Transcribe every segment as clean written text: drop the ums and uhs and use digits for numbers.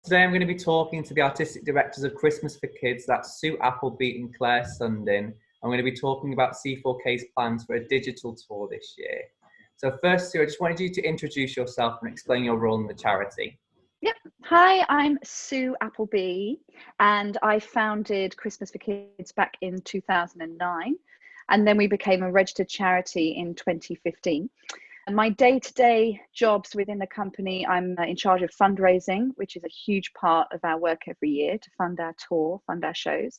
Today I'm going to be talking to the artistic directors of Christmas for Kids, that's Sue Appleby and Claire Sundin. I'm going to be talking about C4K's plans for a digital tour this year. So first, Sue, I just wanted you to introduce yourself and explain your role in the charity. Yep. Hi, I'm Sue Appleby, and I founded Christmas for Kids back in 2009, and then we became a registered charity in 2015. And my day-to-day jobs within the company, I'm in charge of fundraising, which is a huge part of our work every year to fund our tour, fund our shows.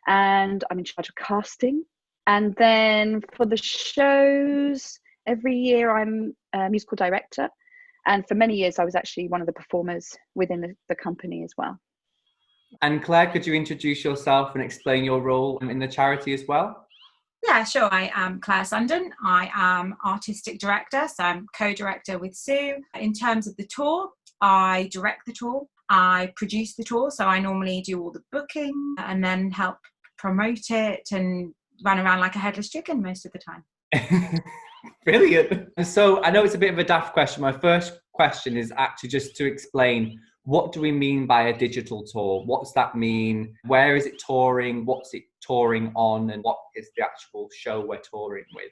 And I'm in charge of casting. And then for the shows, every year I'm a musical director. And for many years, I was actually one of the performers within the company as well. And Claire, could you introduce yourself and explain your role in the charity as well? Yeah, sure. I am Claire Sundin. I am artistic director, so I'm co-director with Sue. In terms of the tour, I direct the tour, I produce the tour, so I normally do all the booking and then help promote it and run around like a headless chicken most of the time. Brilliant. So I know it's a bit of a daft question. My first question is actually just to explain, what do we mean by a digital tour? What does that mean? Where is it touring? What's it touring on? And what is the actual show we're touring with?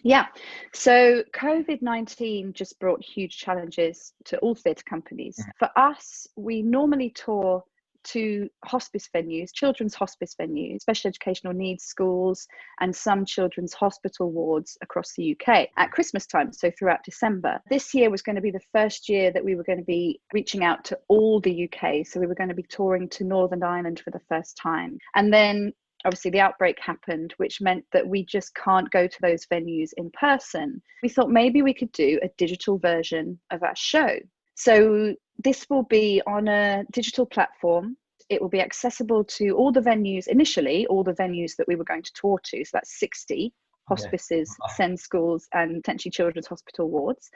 Yeah, so COVID-19 just brought huge challenges to all theatre companies. For us, we normally tour to hospice venues, children's hospice venues, special educational needs schools, and some children's hospital wards across the UK at Christmas time, so throughout December. This year was going to be the first year that we were going to be reaching out to all the UK, so we were going to be touring to Northern Ireland for the first time. And then obviously the outbreak happened, which meant that we just can't go to those venues in person. We thought maybe we could do a digital version of our show. So this will be on a digital platform. It will be accessible to all the venues, initially, all the venues that we were going to tour to. So that's 60 hospices, SEND schools, and potentially children's hospital wards.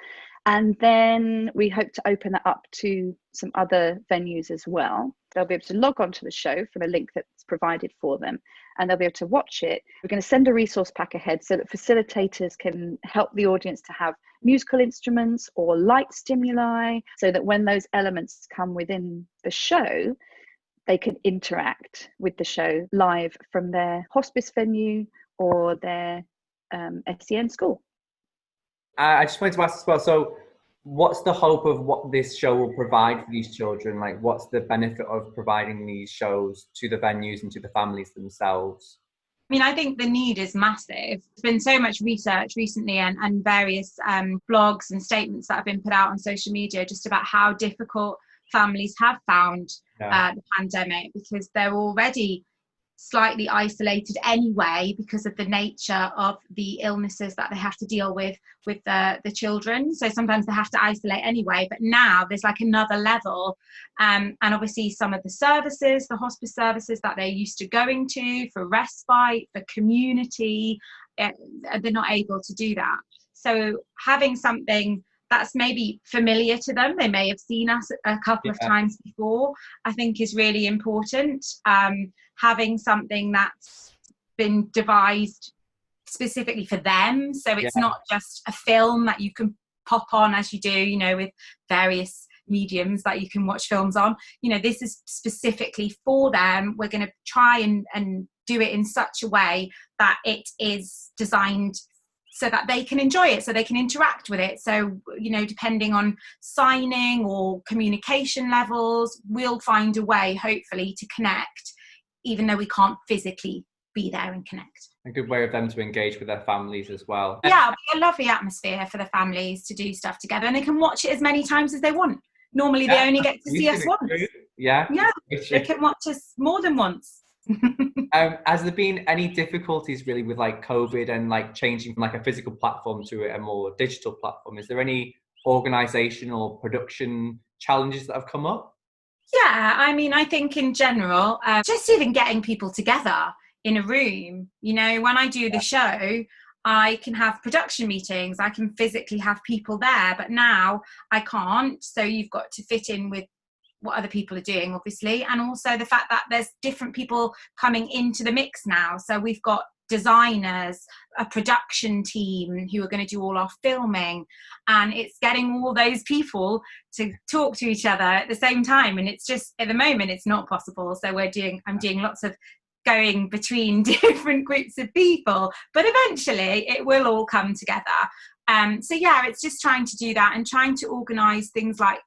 And then we hope to open that up to some other venues as well. They'll be able to log on to the show from a link that's provided for them, and they'll be able to watch it. We're going to send a resource pack ahead so that facilitators can help the audience to have musical instruments or light stimuli, so that when those elements come within the show, they can interact with the show live from their hospice venue or their SEN school. I just wanted to ask as well, so what's the hope of what this show will provide for these children? Like, what's the benefit of providing these shows to the venues and to the families themselves? I mean, I think the need is massive. There's been so much research recently and various blogs and statements that have been put out on social media just about how difficult families have found the pandemic, because they're already slightly isolated anyway because of the nature of the illnesses that they have to deal with the children. So sometimes they have to isolate anyway, but now there's like another level, and obviously some of the services, the hospice services that they're used to going to for respite, for community, they're not able to do that. So having something that's maybe familiar to them, they may have seen us a couple of times before, I think is really important. Having something that's been devised specifically for them, so it's not just a film that you can pop on as you do, you know, with various mediums that you can watch films on. You know, this is specifically for them. We're going to try and do it in such a way that it is designed so that they can enjoy it, so they can interact with it. So, you know, depending on signing or communication levels, we'll find a way, hopefully, to connect, even though we can't physically be there and connect. A good way of them to engage with their families as well. Yeah, a lovely atmosphere for the families to do stuff together, and they can watch it as many times as they want. Normally they only get to see us once. Yeah, they can watch us more than once. Has there been any difficulties really with like COVID and like changing from like a physical platform to a more digital platform? Is there any organisation or production challenges that have come up? Yeah, I mean, I think in general, just even getting people together in a room, you know, when I do the show, I can have production meetings, I can physically have people there, but now I can't. So you've got to fit in with what other people are doing, obviously, and also the fact that there's different people coming into the mix now. So we've got designers, a production team who are going to do all our filming, and it's getting all those people to talk to each other at the same time, and it's just, at the moment, it's not possible. So I'm doing lots of going between different groups of people, but eventually it will all come together. So yeah, it's just trying to do that and trying to organise things like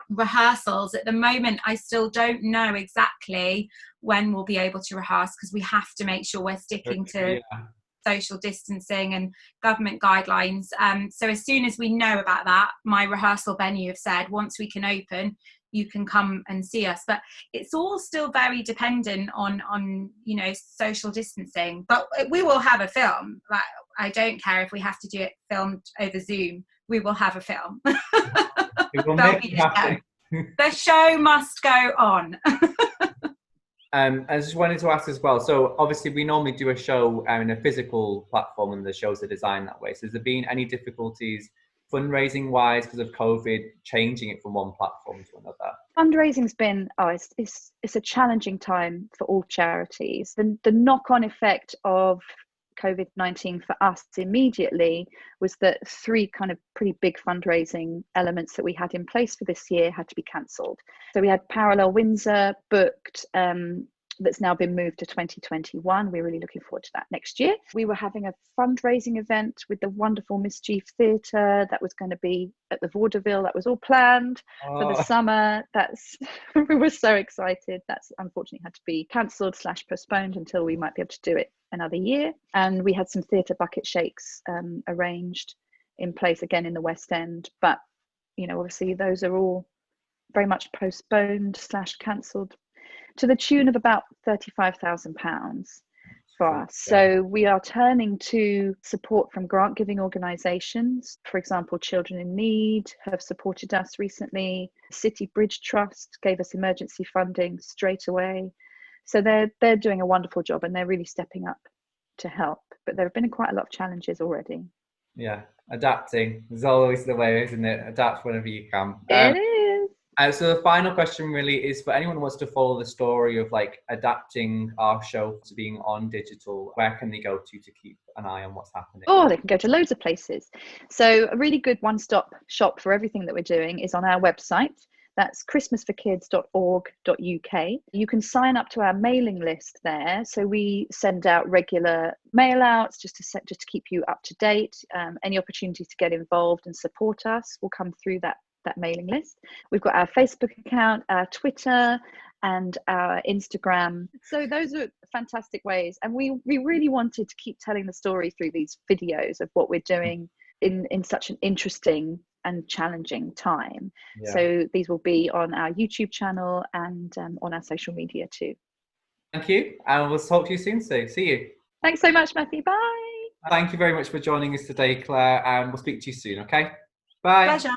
rehearsals. At the moment, I still don't know exactly when we'll be able to rehearse, because we have to make sure we're sticking to social distancing and government guidelines. So as soon as we know about that, my rehearsal venue have said, once we can open, you can come and see us. But it's all still very dependent on social distancing. But we will have a film. Like, I don't care if we have to do it filmed over Zoom. We will have a film. It will make it happen. The show must go on. I just wanted to ask as well, so obviously we normally do a show in a physical platform and the shows are designed that way. So has there been any difficulties fundraising wise because of COVID, changing it from one platform to another? Fundraising's been, it's a challenging time for all charities. The knock-on effect of COVID-19 for us immediately was that 3 kind of pretty big fundraising elements that we had in place for this year had to be cancelled. So we had Parallel Windsor booked, that's now been moved to 2021. We're really looking forward to that next year. We were having a fundraising event with the wonderful Mischief Theatre that was going to be at the Vaudeville. That was all planned for the summer. We were so excited. That's unfortunately had to be cancelled / postponed until we might be able to do it another year. And we had some theatre bucket shakes arranged in place again in the West End. But, obviously those are all very much postponed / cancelled, to the tune of about £35,000 for us. So we are turning to support from grant giving organisations. For example, Children in Need have supported us recently. City Bridge Trust gave us emergency funding straight away. So they're doing a wonderful job and they're really stepping up to help. But there have been quite a lot of challenges already. Yeah, adapting is always the way, isn't it? Adapt whenever you can. It is. So the final question really is for anyone who wants to follow the story of like adapting our show to being on digital, where can they go to keep an eye on what's happening? Oh, they can go to loads of places. So a really good one-stop shop for everything that we're doing is on our website. That's christmasforkids.org.uk. You can sign up to our mailing list there. So we send out regular mail outs just to keep you up to date. Any opportunities to get involved and support us will come through that mailing list. We've got our Facebook account, our Twitter, and our Instagram. So those are fantastic ways. And we really wanted to keep telling the story through these videos of what we're doing in such an interesting and challenging time. Yeah. So these will be on our YouTube channel and on our social media too. Thank you. And we'll talk to you soon. So see you. Thanks so much, Matthew. Bye. Thank you very much for joining us today, Claire. And we'll speak to you soon. Okay. Bye. Pleasure.